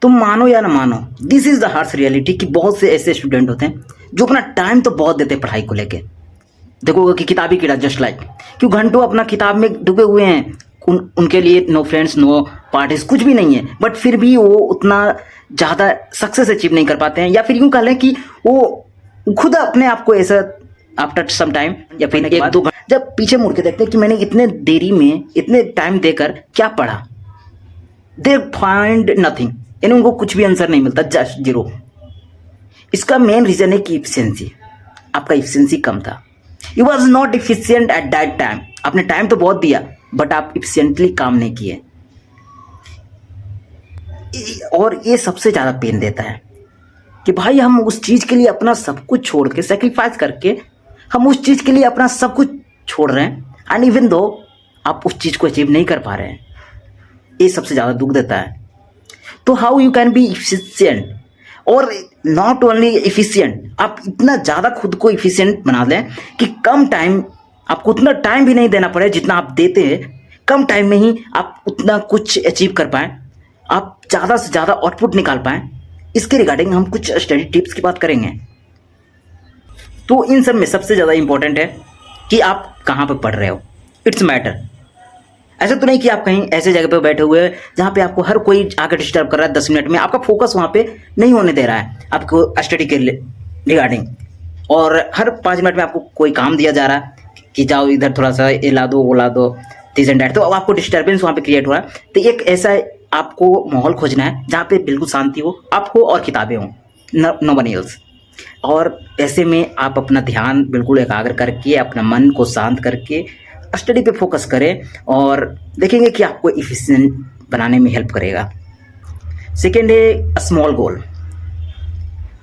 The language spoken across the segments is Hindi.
तुम मानो या ना मानो, this is the harsh reality कि बहुत से ऐसे स्टूडेंट होते हैं जो अपना टाइम तो बहुत देते हैं पढ़ाई को लेके। देखोगे कि किताबी कीड़ा जस्ट लाइक क्यों घंटों अपना किताब में डूबे हुए हैं, उनके लिए नो फ्रेंड्स नो पार्टीज कुछ भी नहीं है, बट फिर भी वो उतना ज़्यादा सक्सेस अचीव नहीं कर पाते हैं, या फिर यूँ कह लें कि वो खुद अपने आप को ऐसा आफ्टर सम टाइम या फिर एक दो घंटे जब पीछे मुड़ के देखते हैं कि मैंने इतने देरी में इतने टाइम देकर क्या पढ़ा, दे फाइंड नथिंग, यानी उनको कुछ भी आंसर नहीं मिलता, जस्ट जीरो। इसका मेन रीजन है कि इफिशिएंसी, आपका इफिशिएंसी कम था। You was not efficient at that time, आपने टाइम तो बहुत दिया बट आप इफिशियंटली काम नहीं किए, और ये सबसे ज़्यादा पेन देता है कि भाई हम उस चीज़ के लिए अपना सब कुछ छोड़ के, सेक्रीफाइस करके हम उस चीज़ के लिए अपना सब कुछ छोड़ रहे हैं, एंड इवन दो आप उस चीज़ को अचीव नहीं कर पा रहे हैं, ये सबसे ज़्यादा दुख देता है। तो how you can be efficient, और नॉट ओनली इफिशियंट, आप इतना ज़्यादा खुद को इफिशियंट बना दें कि कम टाइम, आपको उतना टाइम भी नहीं देना पड़े जितना आप देते हैं, कम टाइम में ही आप उतना कुछ अचीव कर पाएँ, आप ज़्यादा से ज़्यादा आउटपुट निकाल पाएँ। इसके रिगार्डिंग हम कुछ स्टडी टिप्स की बात करेंगे। तो इन सब में सबसे ज़्यादा इंपॉर्टेंट है कि आप कहाँ पर पढ़ रहे हो, इट्स मैटर। ऐसा तो नहीं कि आप कहीं ऐसे जगह पे बैठे हुए हैं जहाँ पे आपको हर कोई आकर डिस्टर्ब कर रहा है, 10 मिनट में आपका फोकस वहाँ पे नहीं होने दे रहा है आपको स्टडी के रिगार्डिंग, और हर 5 मिनट में आपको कोई काम दिया जा रहा है कि जाओ इधर थोड़ा सा ये ला दो वो ला दो, दिस एंड दैट, तो अब आपको डिस्टर्बेंस वहाँ पे क्रिएट हो रहा है। तो एक ऐसा आपको माहौल खोजना है जहाँ पे बिल्कुल शांति हो, आप हो और किताबें हों, नो वन एल्स। और ऐसे में आप अपना ध्यान बिल्कुल एकाग्र करके, अपना मन को शांत करके स्टडी पे फोकस करें, और देखेंगे कि आपको इफिशिएंट बनाने में हेल्प करेगा। सेकेंड है स्मॉल गोल,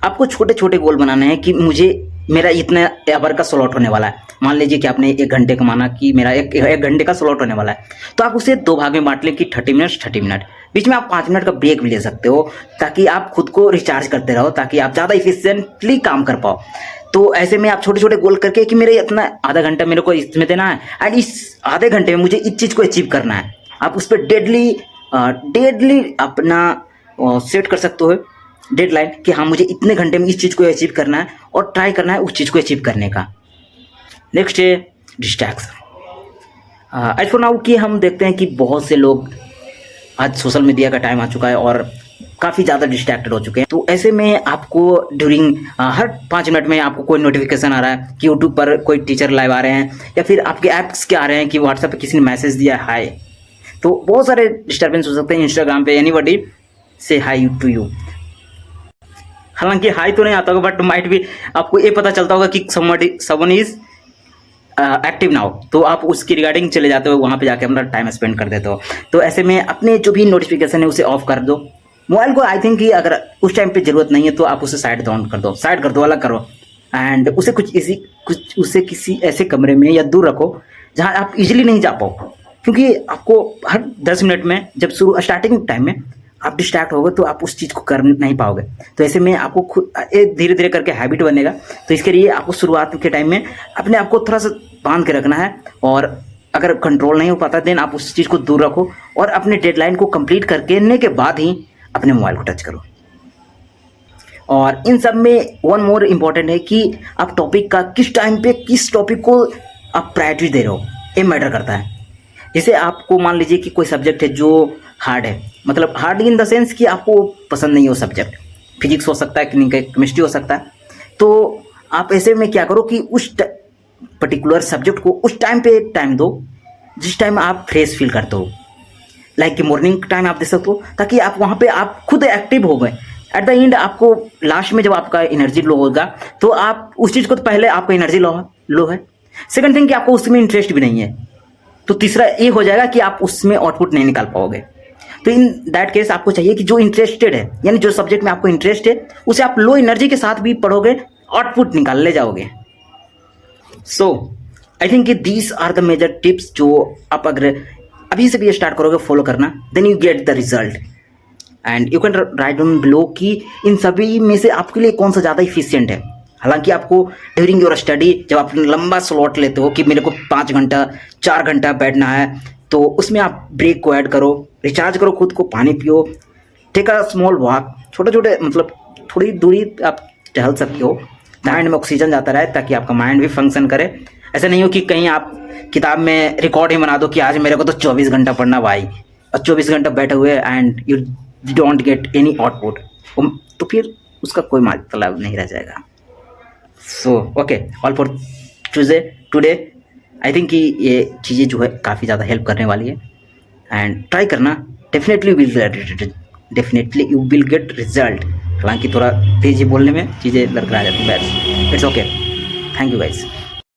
आपको छोटे छोटे गोल बनाने हैं कि मुझे मेरा इतना आवर का स्लॉट होने वाला है। मान लीजिए कि आपने 1 घंटे का माना कि मेरा एक घंटे का स्लॉट होने वाला है, तो आप उसे 2 भाग में बांट लें कि 30 मिनट 30 मिनट, बीच में आप 5 मिनट का ब्रेक भी ले सकते हो ताकि आप खुद को रिचार्ज करते रहो, ताकि आप ज़्यादा इफिशिएंटली काम कर पाओ। तो ऐसे में आप छोटे छोटे गोल करके कि मेरे इतना आधा घंटा मेरे को इसमें देना है, एंड इस आधे घंटे में मुझे इस चीज़ को अचीव करना है, आप उस पर डेडली अपना सेट कर सकते हो डेडलाइन कि हाँ मुझे इतने घंटे में इस चीज़ को अचीव करना है, और ट्राई करना है उस चीज़ को अचीव करने का। नेक्स्ट है डिस्ट्रैक्शन। एज फॉर नाउ कि हम देखते हैं कि बहुत से लोग, आज सोशल मीडिया का टाइम आ चुका है और काफ़ी ज़्यादा डिस्ट्रैक्टेड हो चुके हैं। तो ऐसे में आपको ड्यूरिंग हर 5 मिनट में आपको कोई नोटिफिकेशन आ रहा है कि यूट्यूब पर कोई टीचर लाइव आ रहे हैं, या फिर आपके ऐप्स के आ रहे हैं कि व्हाट्सएप पे किसी ने मैसेज दिया है हाय, तो बहुत सारे डिस्टर्बेंस हो सकते हैं। इंस्टाग्राम पे एनीबॉडी से हाई टू यू, हालांकि हाई तो नहीं आता होगा बट माइट भी आपको ये पता चलता होगा कि समवन इज एक्टिव नाउ, तो आप उसकी रिगार्डिंग चले जाते हो, वहाँ पे जाके अपना टाइम स्पेंड कर देते हो। तो ऐसे में अपने जो भी नोटिफिकेशन है उसे ऑफ कर दो। मोबाइल को आई थिंक कि अगर उस टाइम पे ज़रूरत नहीं है तो आप उसे साइड डाउन कर दो, साइड कर दो, अलग करो, एंड उसे उसे किसी ऐसे कमरे में या दूर रखो जहाँ आप इजीली नहीं जा पाओ, क्योंकि आपको हर 10 मिनट में जब स्टार्टिंग टाइम में आप डिस्ट्रैक्ट होगे तो आप उस चीज़ को कर नहीं पाओगे। तो ऐसे में आपको खुद धीरे धीरे करके हैबिट बनेगा। तो इसके लिए आपको शुरुआत के टाइम में अपने आप को थोड़ा सा बांध के रखना है, और अगर कंट्रोल नहीं हो पाता देन आप उस चीज़ को दूर रखो, और अपने डेडलाइन को कंप्लीट करने के बाद ही अपने मोबाइल को टच करो। और इन सब में वन मोर इम्पॉर्टेंट है कि आप टॉपिक का किस टाइम पे किस टॉपिक को आप प्रायोरिटी दे रहे हो, ये मैटर करता है। जैसे आपको मान लीजिए कि कोई सब्जेक्ट है जो हार्ड है, मतलब हार्ड इन द सेंस कि आपको पसंद नहीं हो सब्जेक्ट, फिजिक्स हो सकता है, केमिस्ट्री हो सकता है, तो आप ऐसे में क्या करो कि उस पर्टिकुलर सब्जेक्ट को उस टाइम पे टाइम दो जिस टाइम आप फ्रेश फील करते हो, लाइक कि मॉर्निंग टाइम आप दे सकते हो, ताकि आप वहाँ पे आप खुद एक्टिव हो गए। एट द एंड आपको लास्ट में जब आपका एनर्जी लो होगा तो आप उस चीज़ को, तो पहले आपका एनर्जी लो है, सेकंड थिंग कि आपको उसमें इंटरेस्ट भी नहीं है, तो तीसरा ये हो जाएगा कि आप उसमें आउटपुट नहीं निकाल पाओगे। तो इन दैट केस आपको चाहिए कि जो इंटरेस्टेड है, यानी जो सब्जेक्ट में आपको इंटरेस्ट है उसे आप लो एनर्जी के साथ भी पढ़ोगे, आउटपुट निकाल ले जाओगे। So I think these are the major tips जो आप अगर अभी से भी स्टार्ट करोगे फॉलो करना, then you get the result, and you can write down below कि इन सभी में से आपके लिए कौन सा ज़्यादा इफिशियंट है। हालांकि आपको ड्यूरिंग योर स्टडी जब आप लंबा स्लॉट लेते हो कि मेरे को 5 घंटा 4 घंटा बैठना है, तो उसमें आप ब्रेक को ऐड करो, रिचार्ज करो खुद को, पानी पियो, टेक अ स्मॉल वॉक, छोटे छोटे मतलब थोड़ी दूरी आप टहल सकते हो, माइंड में ऑक्सीजन जाता रहे ताकि आपका माइंड भी फंक्शन करे। ऐसा नहीं हो कि कहीं आप किताब में रिकॉर्ड ही बना दो कि आज मेरे को तो 24 घंटा पढ़ना भाई, और 24 घंटा बैठे हुए and you don't get any output, तो फिर उसका कोई मतलब नहीं रह जाएगा। So okay, all for today I think कि ये चीज़ें जो है काफ़ी ज़्यादा हेल्प करने वाली है, एंड ट्राई करना, definitely you will get result. हालांकि थोड़ा तेजी बोलने में चीज़ें लड़खड़ा जाती है, it's okay. Thank you guys.